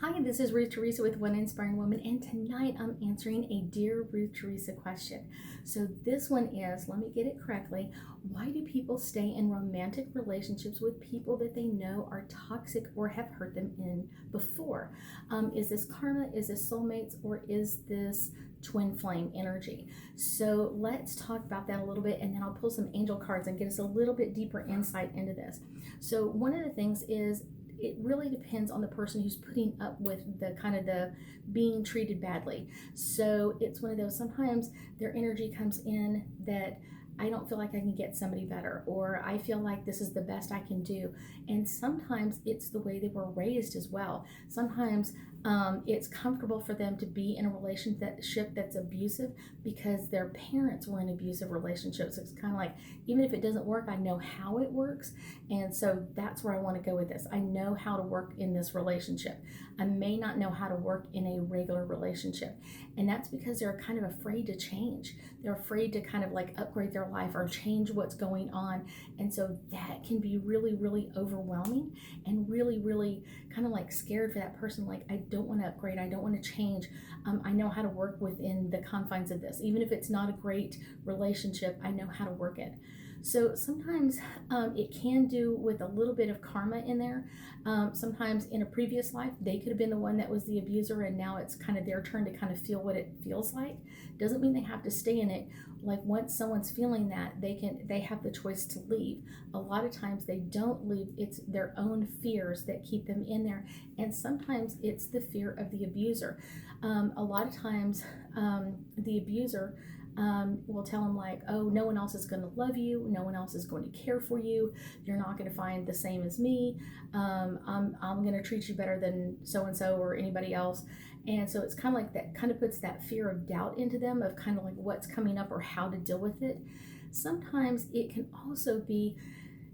Hi, this is Ruth Theresa with One Inspiring Woman, and tonight I'm answering a Dear Ruth Theresa question. So this one is, let me get it correctly, why do people stay in romantic relationships with people that they know are toxic or have hurt them in before? Is this karma, is this soulmates, or is this twin flame energy? So let's talk about that a little bit, and then I'll pull some angel cards and get us a little bit deeper insight into this. So one of the things is, it really depends on the person who's putting up with the kind of the being treated badly. So it's one of those, sometimes their energy comes in that I don't feel like I can get somebody better, or I feel like this is the best I can do. And sometimes it's the way they were raised as well. Sometimes it's comfortable for them to be in a relationship that's abusive because their parents were in abusive relationships. It's kind of like, even if it doesn't work, I know how it works. And so that's where I want to go with this. I know how to work in this relationship. I may not know how to work in a regular relationship. And that's because they're kind of afraid to change. They're afraid to kind of like upgrade their life or change what's going on. And so that can be really, really overwhelming and really, really kind of like scared for that person. Like, I don't want to upgrade. I don't want to change. I know how to work within the confines of this. Even if it's not a great relationship, I know how to work it. So sometimes it can do with a little bit of karma in there. Sometimes in a previous life, they could have been the one that was the abuser, and now it's kind of their turn to kind of feel what it feels like. Doesn't mean they have to stay in it. Like, once someone's feeling that, they have the choice to leave. A lot of times they don't leave. It's their own fears that keep them in there. And sometimes it's the fear of the abuser. A lot of times the abuser will tell them like, oh, no one else is going to love you, no one else is going to care for you, you're not going to find the same as me, I'm going to treat you better than so and so or anybody else. And so it's kind of like that, kind of puts that fear of doubt into them, of kind of like what's coming up or how to deal with it. Sometimes it can also be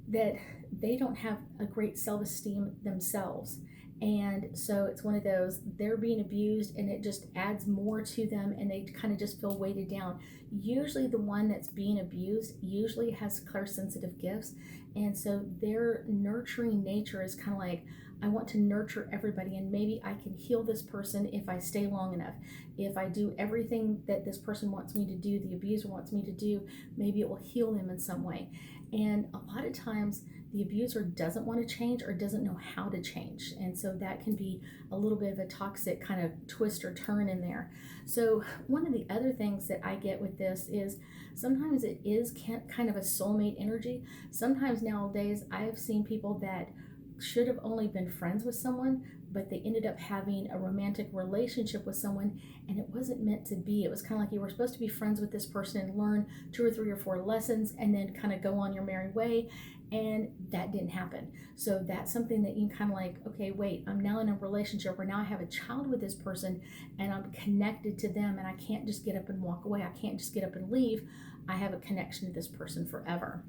that they don't have a great self-esteem themselves. And so it's one of those, they're being abused and it just adds more to them, and they kind of just feel weighted down. Usually the one that's being abused usually has clairsensitive gifts. And so their nurturing nature is kind of like, I want to nurture everybody, and maybe I can heal this person if I stay long enough. If I do everything that this person wants me to do, the abuser wants me to do, maybe it will heal them in some way. And a lot of times the abuser doesn't want to change or doesn't know how to change. And so that can be a little bit of a toxic kind of twist or turn in there. So one of the other things that I get with this is, sometimes it is kind of a soulmate energy. Sometimes nowadays I've seen people that should have only been friends with someone, but they ended up having a romantic relationship with someone, and it wasn't meant to be. It was kind of like you were supposed to be friends with this person and learn 2 or 3 or 4 lessons and then kind of go on your merry way, and that didn't happen. So that's something that you kind of like, okay, wait, I'm now in a relationship where now I have a child with this person and I'm connected to them, and I can't just get up and walk away. I can't just get up and leave. I have a connection to this person forever.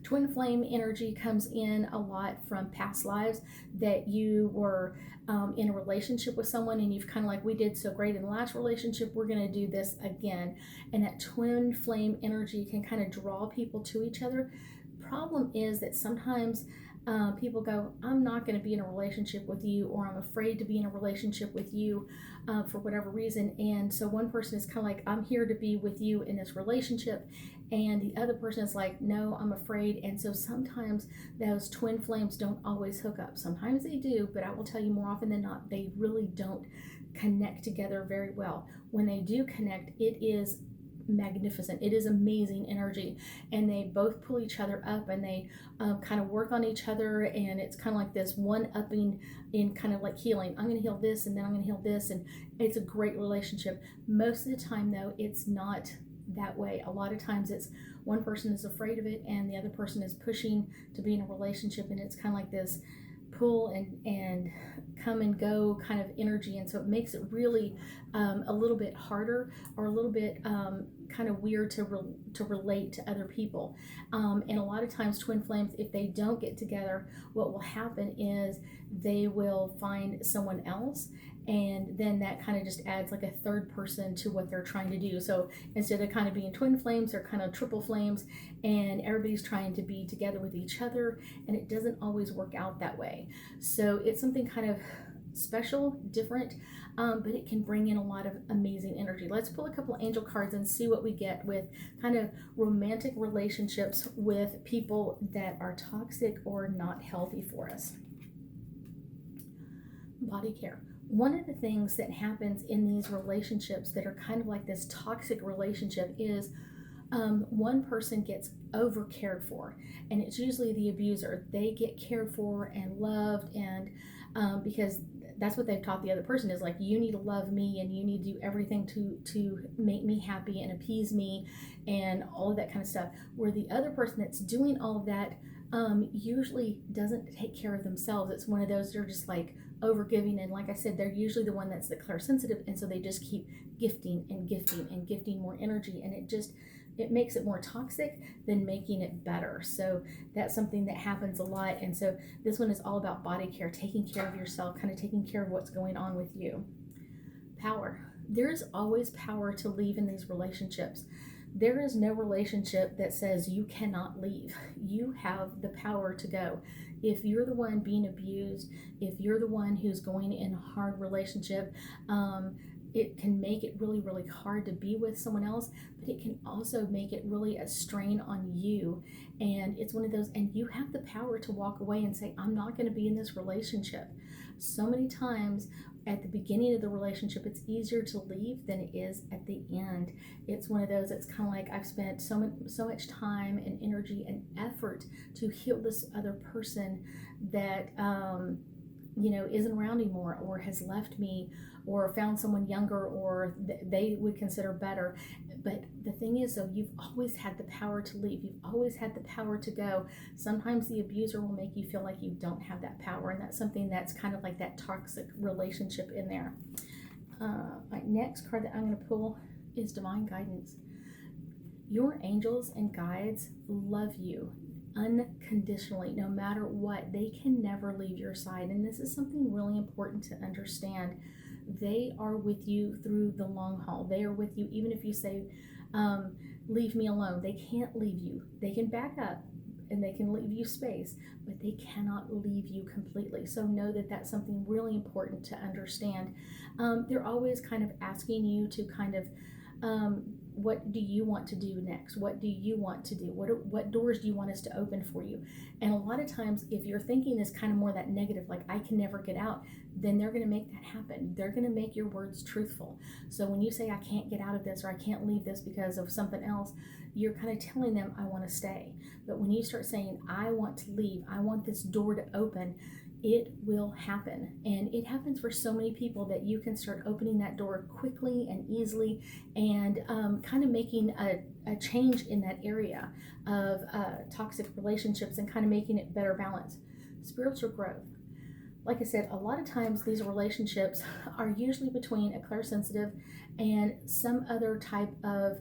Twin flame energy comes in a lot from past lives, that you were in a relationship with someone and you've kind of like, we did so great in the last relationship, we're going to do this again. And that twin flame energy can kind of draw people to each other. Problem is that sometimes people go, I'm not going to be in a relationship with you, or I'm afraid to be in a relationship with you for whatever reason. And so one person is kind of like, I'm here to be with you in this relationship, and the other person is like, no, I'm afraid. And so sometimes those twin flames don't always hook up. Sometimes they do, but I will tell you, more often than not, they really don't connect together very well. When they do connect, it is magnificent. It is amazing energy, and they both pull each other up, and they kind of work on each other, and it's kind of like this one upping in kind of like healing. I'm going to heal this, and then I'm going to heal this, and it's a great relationship. Most of the time though, it's not that way. A lot of times it's one person is afraid of it and the other person is pushing to be in a relationship, and it's kind of like this pull and come and go kind of energy. And so it makes it really a little bit harder, or a little bit kind of weird to relate to other people. And a lot of times twin flames, if they don't get together, what will happen is they will find someone else, and then that kind of just adds like a third person to what they're trying to do. So instead of kind of being twin flames, they're kind of triple flames, and everybody's trying to be together with each other, and it doesn't always work out that way. So it's something kind of special, different, but it can bring in a lot of amazing energy. Let's pull a couple of angel cards and see what we get with kind of romantic relationships with people that are toxic or not healthy for us. Body care. One of the things that happens in these relationships that are kind of like this toxic relationship is one person gets over cared for, and it's usually the abuser. They get cared for and loved, and because that's what they've taught the other person is like, you need to love me and you need to do everything to make me happy and appease me and all of that kind of stuff, where the other person that's doing all of that usually doesn't take care of themselves. It's one of those, they're just like over giving, and like I said, they're usually the one that's the clairsensitive, and so they just keep gifting and gifting and gifting more energy, and it makes it more toxic than making it better. So that's something that happens a lot. And so this one is all about body care, taking care of yourself, kind of taking care of what's going on with you. Power. There's always power to leave in these relationships. There is no relationship that says you cannot leave. You have the power to go. If you're the one being abused, if you're the one who's going in a hard relationship, it can make it really, really hard to be with someone else, but it can also make it really a strain on you. And it's one of those, and you have the power to walk away and say, I'm not going to be in this relationship. So many times at the beginning of the relationship, it's easier to leave than it is at the end. It's one of those, it's kind of like, I've spent so much time and energy and effort to heal this other person that, isn't around anymore, or has left me, or found someone younger, or they would consider better. But the thing is, though, you've always had the power to leave. You've always had the power to go. Sometimes the abuser will make you feel like you don't have that power, and that's something that's kind of like that toxic relationship in there. My next card that I'm going to pull is Divine Guidance. Your angels and guides love you unconditionally, no matter what. They can never leave your side, and this is something really important to understand. They are with you through the long haul. They are with you even if you say, leave me alone. They can't leave you. They can back up and they can leave you space, but they cannot leave you completely. So know that that's something really important to understand. They're always kind of asking you to kind of, what do you want to do next? What do you want to do? What doors do you want us to open for you? And a lot of times, if your thinking is kind of more that negative, like I can never get out, then they're going to make that happen. They're going to make your words truthful. So when you say I can't get out of this, or I can't leave this because of something else, you're kind of telling them I want to stay. But when you start saying I want to leave, I want this door to open, it will happen. And it happens for so many people that you can start opening that door quickly and easily, and kind of making a change in that area of toxic relationships, and kind of making it better balanced. Spiritual growth. Like I said, a lot of times these relationships are usually between a clairsensitive and some other type of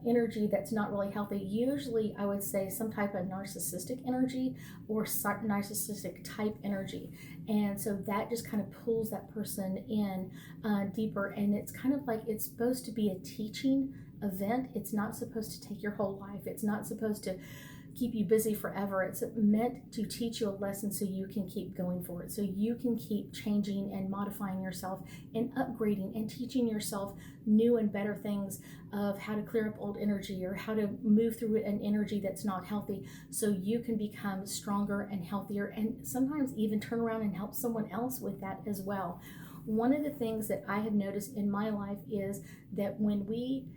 energy that's not really healthy. Usually I would say some type of narcissistic energy, or narcissistic type energy, and so that just kind of pulls that person in deeper. And it's kind of like, it's supposed to be a teaching event. It's not supposed to take your whole life. It's not supposed to keep you busy forever. It's meant to teach you a lesson so you can keep going forward, so you can keep changing and modifying yourself and upgrading and teaching yourself new and better things of how to clear up old energy, or how to move through an energy that's not healthy, so you can become stronger and healthier, and sometimes even turn around and help someone else with that as well. One of the things that I have noticed in my life is that when we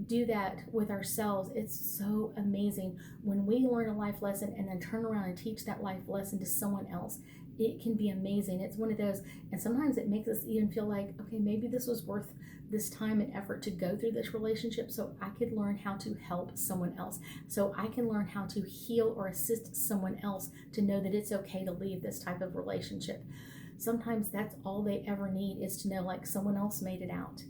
do that with ourselves, it's so amazing. When we learn a life lesson and then turn around and teach that life lesson to someone else, it can be amazing. It's one of those, and sometimes it makes us even feel like, okay, maybe this was worth this time and effort to go through this relationship, so I could learn how to help someone else, so I can learn how to heal or assist someone else to know that it's okay to leave this type of relationship. Sometimes that's all they ever need, is to know like someone else made it out.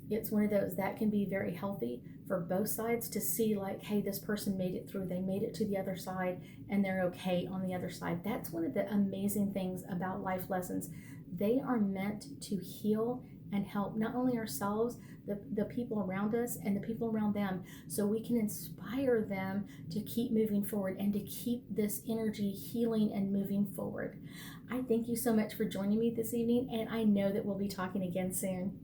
It's one of those that can be very healthy for both sides, to see like, hey, this person made it through, they made it to the other side, and they're okay on the other side. That's one of the amazing things about life lessons. They are meant to heal and help not only ourselves, the people around us and the people around them, so we can inspire them to keep moving forward and to keep this energy healing and moving forward. I thank you so much for joining me this evening, and I know that we'll be talking again soon.